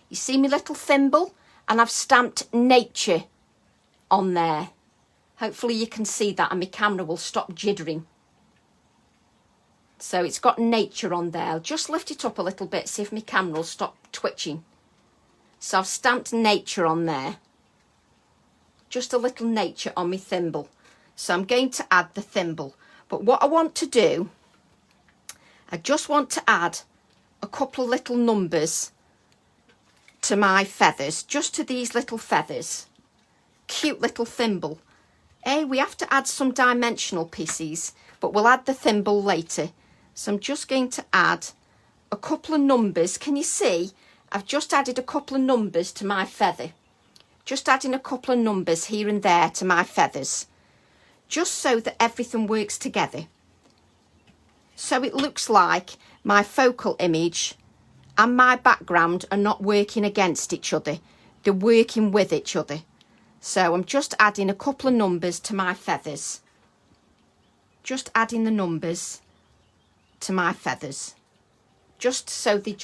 [SPEAKER 1] You see my little thimble? And I've stamped nature on there. Hopefully you can see that and my camera will stop jittering. So it's got nature on there. I'll just lift it up a little bit, see if my camera will stop twitching. So I've stamped nature on there. Just a little nature on my thimble. So I'm going to add the thimble. But what I want to do, I just want to add a couple of little numbers to my feathers. Just to these little feathers. Cute little thimble. We have to add some dimensional pieces, but we'll add the thimble later. So I'm just going to add a couple of numbers. Can you see? I've just added a couple of numbers to my feather. Just adding a couple of numbers here and there to my feathers. Just so that everything works together. So it looks like my focal image and my background are not working against each other. They're working with each other. So I'm just adding a couple of numbers to my feathers. Just adding the numbers to my feathers. Just so they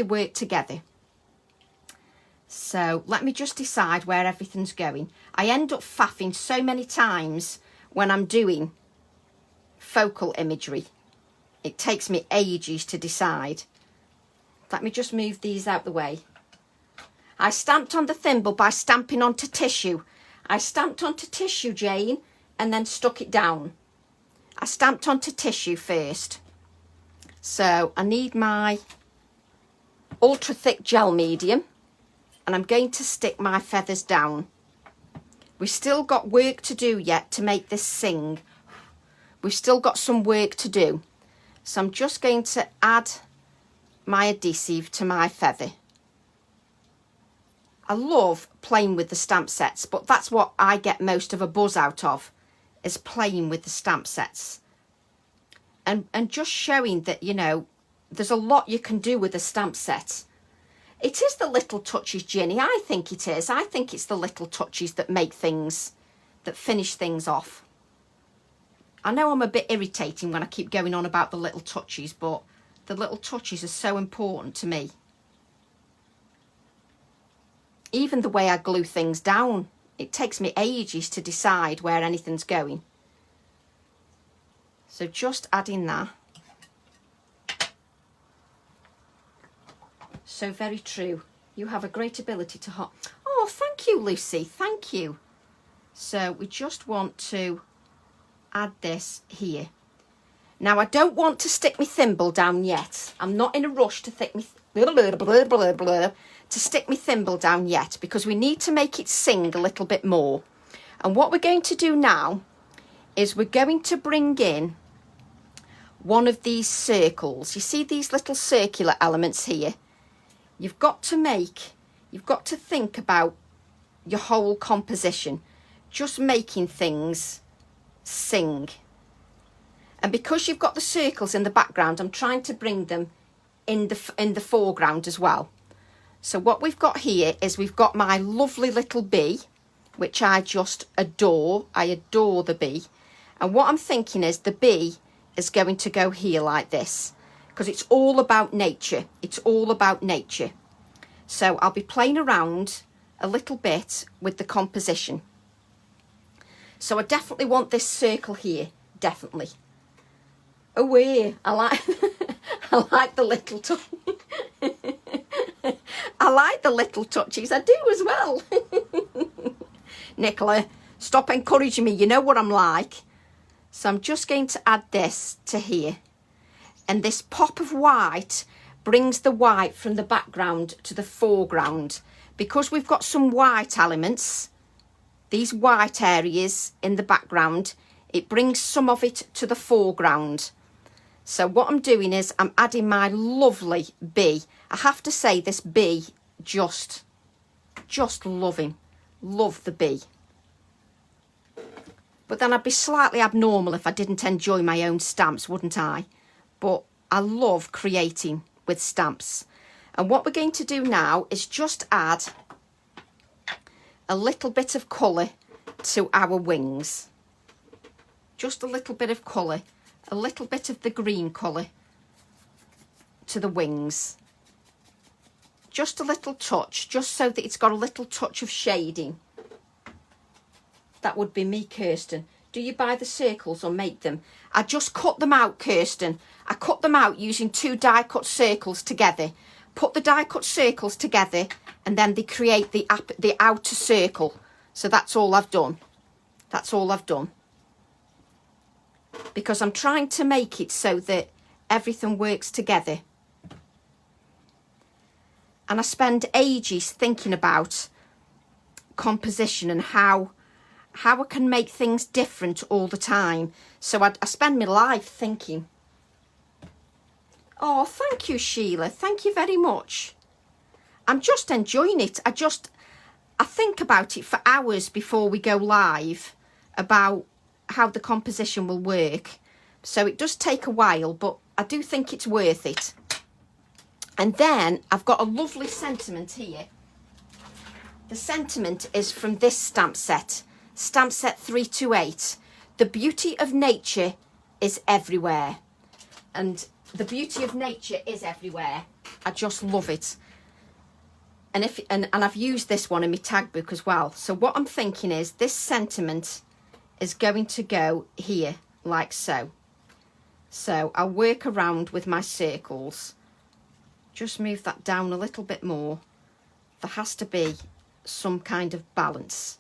[SPEAKER 1] work together. So let me just decide where everything's going. I end up faffing so many times when I'm doing focal imagery. It takes me ages to decide. Let me just move these out the way. I stamped on the thimble by stamping onto tissue. I stamped onto tissue, Jane, and then stuck it down. I stamped onto tissue first. So I need my ultra thick gel medium and I'm going to stick my feathers down. We've still got work to do yet to make this sing. We've still got some work to do. So I'm just going to add my adhesive to my feather. I love playing with the stamp sets, but that's what I get most of a buzz out of, is playing with the stamp sets. And just showing that, you know, there's a lot you can do with a stamp set. It is the little touches, Ginny. I think it is. I think it's the little touches that make things, that finish things off. I know I'm a bit irritating when I keep going on about the little touches, but the little touches are so important to me. Even the way I glue things down, it takes me ages to decide where anything's going. So just adding that. So very true. You have a great ability to hot. Oh, thank you, Lucy. Thank you. So we just want to add this here. Now I don't want to stick my thimble down yet. I'm not in a rush to stick my thimble down yet, because we need to make it sing a little bit more. And what we're going to do now is we're going to bring in one of these circles. You see these little circular elements here? You've got to think about your whole composition, just making things sing. And because you've got the circles in the background, I'm trying to bring them in the foreground as well. So what we've got here is we've got my lovely little bee, which I just adore. I adore the bee. And what I'm thinking is the bee is going to go here like this, because it's all about nature. It's all about nature. So I'll be playing around a little bit with the composition. So I definitely want this circle here, definitely. Oh, yeah, I like the little I like the little touches. I do as well. Nicola, stop encouraging me. You know what I'm like. So I'm just going to add this to here. And this pop of white brings the white from the background to the foreground. Because we've got some white elements, these white areas in the background, it brings some of it to the foreground. So what I'm doing is I'm adding my lovely bee. I have to say this bee, just love him. Love the bee. But then I'd be slightly abnormal if I didn't enjoy my own stamps, wouldn't I? But I love creating with stamps. And what we're going to do now is just add a little bit of colour to our wings. Just a little bit of colour, a little bit of the green colour to the wings. Just a little touch, just so that it's got a little touch of shading. That would be me, Kirsten. Do you buy the circles or make them? I just cut them out, Kirsten. I cut them out using 2 die cut circles together. Put the die cut circles together and then they create the outer circle. So that's all I've done. That's all I've done. Because I'm trying to make it so that everything works together. And I spend ages thinking about composition and how I can make things different all the time. So I spend my life thinking. Oh, thank you, Sheila. Thank you very much. I'm just enjoying it. I think about it for hours before we go live about how the composition will work. So it does take a while, but I do think it's worth it. And then I've got a lovely sentiment here. The sentiment is from this stamp set 328. The beauty of nature is everywhere. And the beauty of nature is everywhere. I just love it. And I've used this one in my tag book as well. So what I'm thinking is this sentiment is going to go here like so. So I'll work around with my circles. Just move that down a little bit more. There has to be some kind of balance.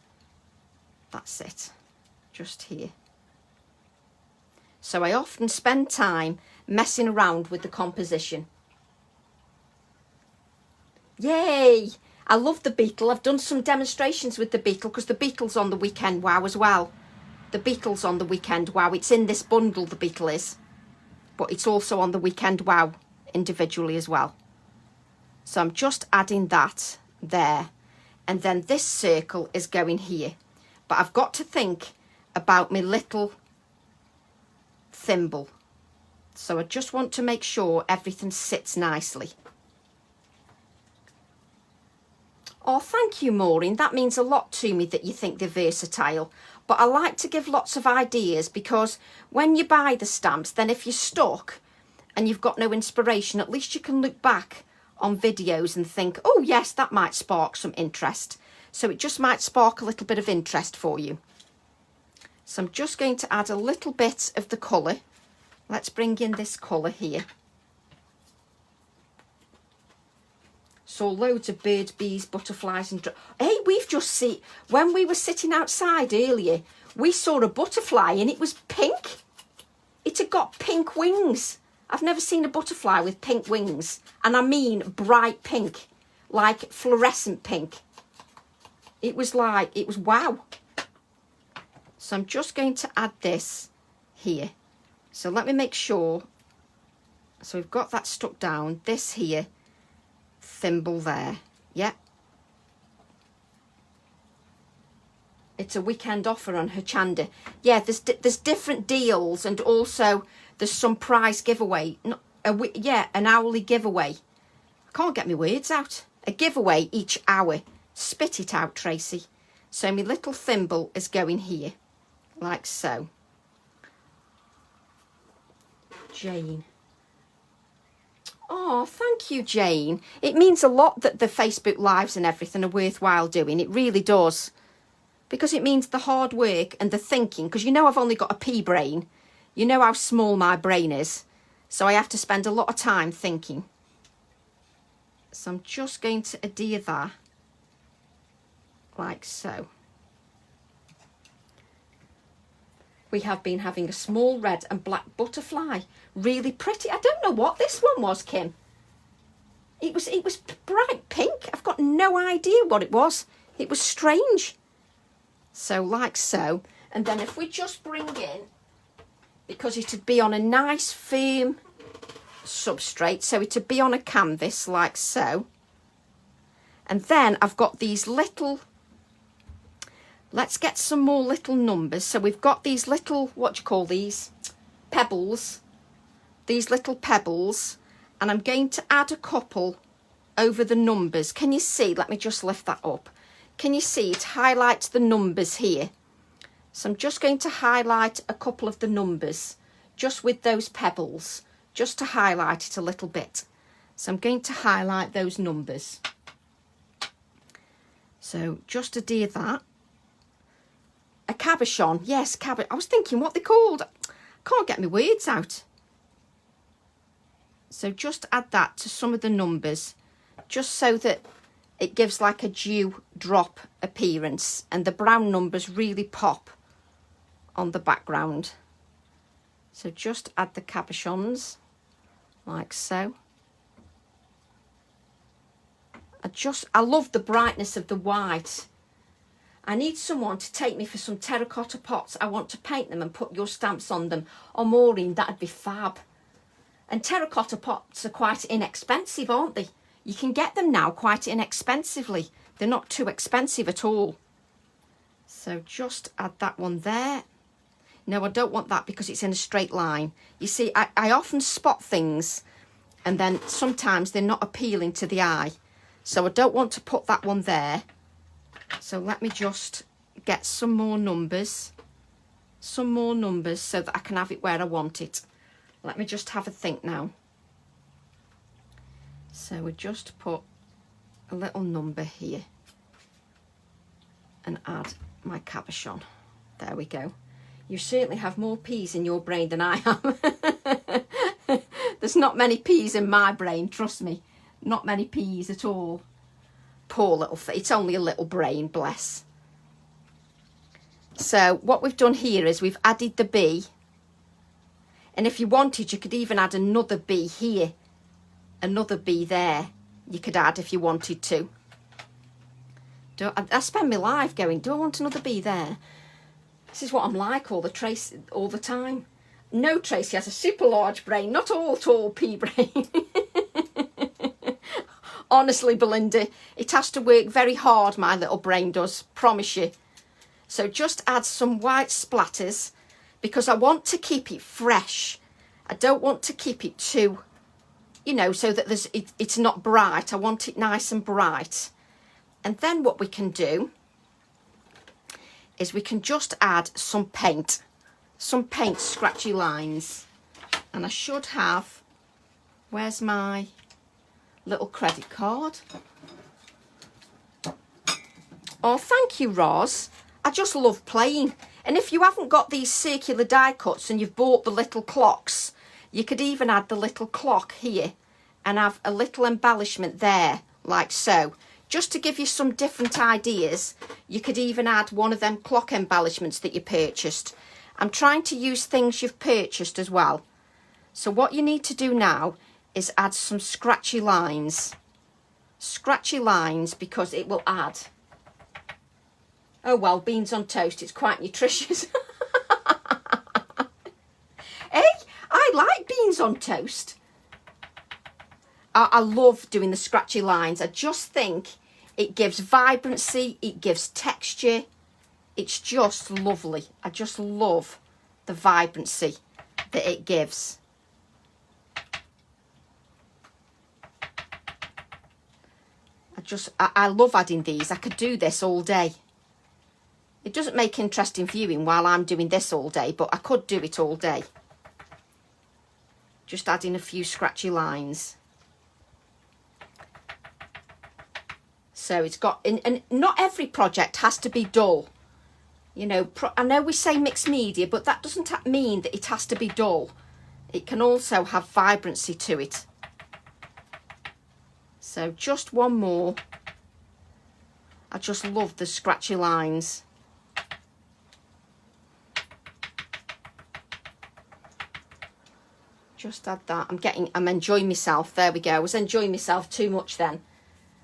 [SPEAKER 1] That's it. Just here. So I often spend time messing around with the composition. Yay! I love the beetle. I've done some demonstrations with the beetle because the beetle's on the Weekend Wow as well. The beetle's on the Weekend Wow. It's in this bundle, the beetle is. But it's also on the Weekend Wow individually as well. So I'm just adding that there. And then this circle is going here. But I've got to think about my little thimble. So I just want to make sure everything sits nicely. Oh, thank you, Maureen. That means a lot to me that you think they're versatile. But I like to give lots of ideas because when you buy the stamps, then if you're stuck and you've got no inspiration, at least you can look back on videos and think, oh yes, that might spark some interest. So it just might spark a little bit of interest for you. So I'm just going to add a little bit of the colour. Let's bring in this colour here. Saw loads of birds, bees, butterflies and... Hey, we've just seen... When we were sitting outside earlier, we saw a butterfly and it was pink. It had got pink wings. I've never seen a butterfly with pink wings. And I mean bright pink. Like fluorescent pink. It was wow. So I'm just going to add this here. So let me make sure. So we've got that stuck down. This here. Thimble there. Yeah. It's a weekend offer on Hochanda. Yeah, there's different deals and also there's some prize giveaway. An hourly giveaway. I can't get my words out. A giveaway each hour. Spit it out, Tracy. So my little thimble is going here. Like so. Jane. Oh, thank you, Jane. It means a lot that the Facebook Lives and everything are worthwhile doing. It really does. Because it means the hard work and the thinking. Because you know I've only got a pea brain. You know how small my brain is. So I have to spend a lot of time thinking. So I'm just going to adhere that. Like so. We have been having a small red and black butterfly. Really pretty. I don't know what this one was, Kim. It was bright pink. I've got no idea what it was. It was strange. So like so. And then if we just bring in, because it'd be on a nice firm substrate, so it'd be on a canvas like so. And then I've got these little, let's get some more little numbers. So we've got these little, what do you call these? Pebbles. These little pebbles. And I'm going to add a couple over the numbers. Can you see? Let me just lift that up. Can you see it highlights the numbers here? So I'm just going to highlight a couple of the numbers just with those pebbles, just to highlight it a little bit. So I'm going to highlight those numbers. So just to do that. A cabochon, yes, I was thinking what they're called. I can't get my words out. So just add that to some of the numbers, just so that it gives like a dew drop appearance and the brown numbers really pop on the background. So just add the cabochons like so. I love the brightness of the white. I need someone to take me for some terracotta pots. I want to paint them and put your stamps on them. Oh, Maureen, that'd be fab. And terracotta pots are quite inexpensive, aren't they? You can get them now quite inexpensively. They're not too expensive at all. So just add that one there. No, I don't want that because it's in a straight line. You see, I often spot things and then sometimes they're not appealing to the eye. So I don't want to put that one there. So let me just get some more numbers so that I can have it where I want it. Let me just have a think now. So we just put a little number here and add my cabochon. There we go. You certainly have more peas in your brain than I have. There's not many peas in my brain, trust me. Not many peas at all. Poor little thing. It's only a little brain, bless. So what we've done here is we've added the bee. And if you wanted, you could even add another bee here. Another bee there. You could add if you wanted to. I spend my life going, do I want another bee there? This is what I'm like all the time. No, Tracy has a super large brain, not all tall pea brain. Honestly, Belinda, it has to work very hard, my little brain does, promise you. So just add some white splatters because I want to keep it fresh. I don't want to keep it too, you know, so that it's not bright. I want it nice and bright. And then what we can do is we can just add some paint scratchy lines. And I should have, where's my little credit card? Oh, thank you, Roz. I just love playing. And if you haven't got these circular die cuts and you've bought the little clocks, you could even add the little clock here and have a little embellishment there, like so. Just to give you some different ideas, you could even add one of them clock embellishments that you purchased. I'm trying to use things you've purchased as well. So what you need to do now is add some scratchy lines. Scratchy lines because it will add. Oh well, beans on toast, it's quite nutritious. Hey, I like beans on toast. I love doing the scratchy lines. I just think it gives vibrancy, it gives texture. It's just lovely. I just love the vibrancy that it gives. I love adding these. I could do this all day. It doesn't make interesting viewing while I'm doing this all day, but I could do it all day. Just adding a few scratchy lines. So it's got, and not every project has to be dull. You know, I know we say mixed media, but that doesn't mean that it has to be dull. It can also have vibrancy to it. So just one more. I just love the scratchy lines. Just add that. I'm enjoying myself. There we go. I was enjoying myself too much then.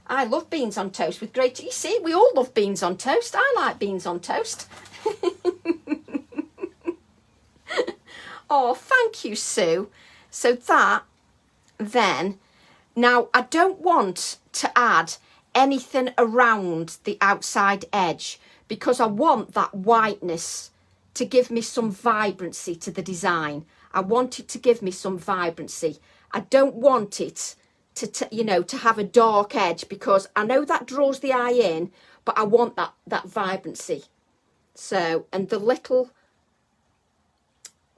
[SPEAKER 1] I love beans on toast with great, you see, we all love beans on toast. I like beans on toast. Oh, thank you, Sue. So that, then, now I don't want to add anything around the outside edge because I want that whiteness to give me some vibrancy to the design. I want it to give me some vibrancy. I don't want it you know, to have a dark edge, because I know that draws the eye in, but I want that vibrancy. So, and the little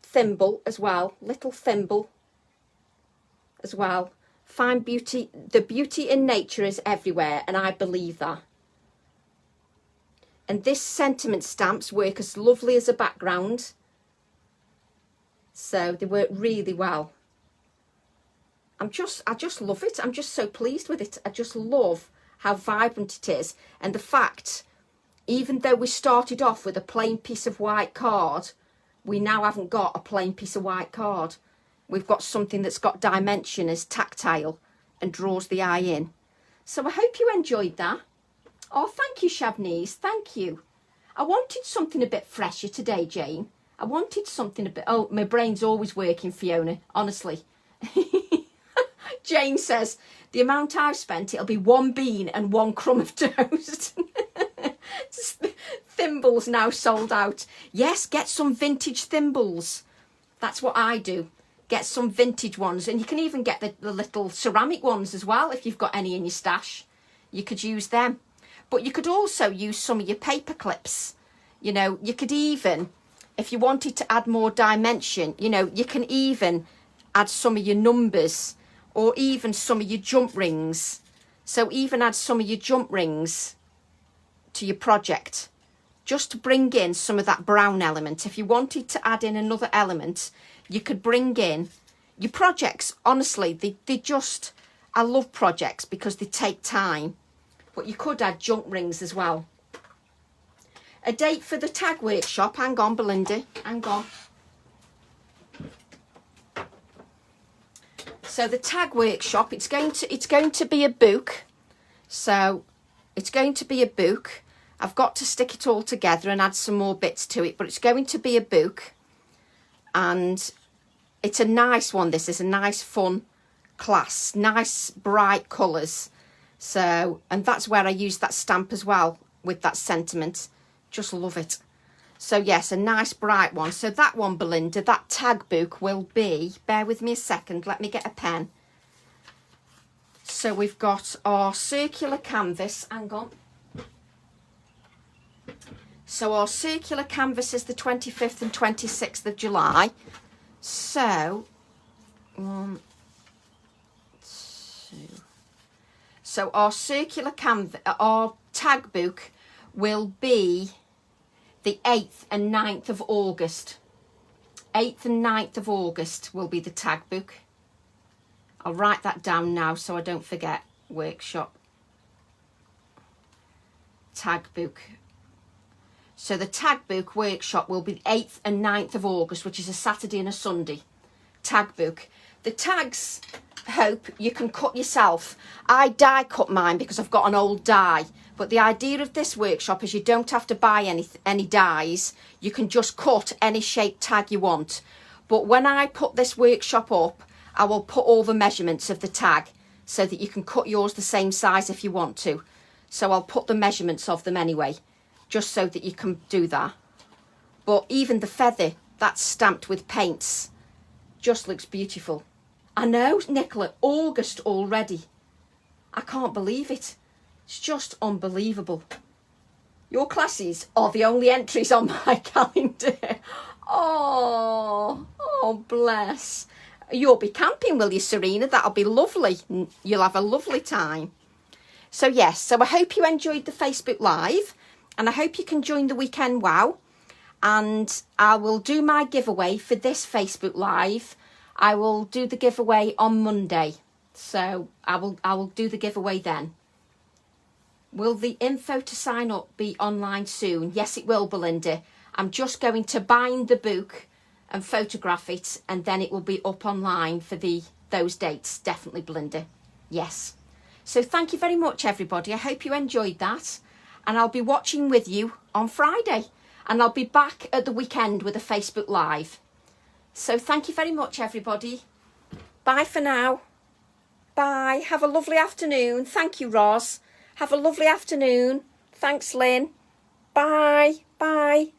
[SPEAKER 1] thimble as well, little thimble as well. Find beauty, the beauty in nature is everywhere, and I believe that. And this sentiment stamps work as lovely as a background. So they work really well. I just love it. I'm just so pleased with it. I just love how vibrant it is. And the fact, even though we started off with a plain piece of white card, we now haven't got a plain piece of white card. We've got something that's got dimension, is tactile, and draws the eye in. So I hope you enjoyed that. Oh, thank you, Shabnese. Thank you. I wanted something a bit fresher today, Jane. I wanted something a bit... Oh, my brain's always working, Fiona, honestly. Jane says, the amount I've spent, it'll be 1 bean and 1 crumb of toast. Thimbles now sold out. Yes, get some vintage thimbles. That's what I do. Get some vintage ones. And you can even get the little ceramic ones as well, if you've got any in your stash. You could use them. But you could also use some of your paper clips. You know, you could even, if you wanted to add more dimension, you know, you can even add some of your numbers, or even some of your jump rings. So even add some of your jump rings to your project, just to bring in some of that brown element. If you wanted to add in another element, you could bring in your projects. Honestly, they just, I love projects because they take time. But you could add jump rings as well. A date for the tag workshop. Hang on, Belinda. Hang on. So the tag workshop, it's going to be a book. So it's going to be a book. I've got to stick it all together and add some more bits to it, but it's going to be a book. And it's a nice one. This is a nice, fun class. Nice, bright colours. So, and that's where I use that stamp as well, with that sentiment. Just love it. So yes, a nice bright one. So that one, Belinda, that tag book will be, bear with me a second, let me get a pen. So we've got our circular canvas, hang on. So our circular canvas is the 25th and 26th of July. So, 1, 2. So our circular canvas, our tag book will be the 8th and 9th of August. 8th and 9th of August will be the tag book. I'll write that down now so I don't forget. Workshop. Tag book. So the tag book workshop will be the 8th and 9th of August, which is a Saturday and a Sunday. Tag book. The tags, Hope, you can cut yourself. I die cut mine because I've got an old die. But the idea of this workshop is you don't have to buy any dies. You can just cut any shape tag you want. But when I put this workshop up, I will put all the measurements of the tag so that you can cut yours the same size if you want to. So I'll put the measurements of them anyway, just so that you can do that. But even the feather, that's stamped with paints, just looks beautiful. I know, Nicola, August already. I can't believe it. It's just unbelievable. Your classes are the only entries on my calendar. Oh, bless. You'll be camping, will you, Serena? That'll be lovely. You'll have a lovely time. So yes, so I hope you enjoyed the Facebook Live, and I hope you can join the Weekend Wow. And I will do my giveaway for this Facebook Live. I will do the giveaway on Monday. So I will do the giveaway then. Will the info to sign up be online soon? Yes, it will, Belinda. I'm just going to bind the book and photograph it, and then it will be up online for those dates. Definitely, Belinda. Yes. So thank you very much, everybody. I hope you enjoyed that. And I'll be watching with you on Friday. And I'll be back at the weekend with a Facebook Live. So thank you very much, everybody. Bye for now. Bye. Have a lovely afternoon. Thank you, Roz. Have a lovely afternoon. Thanks, Lynn. Bye. Bye.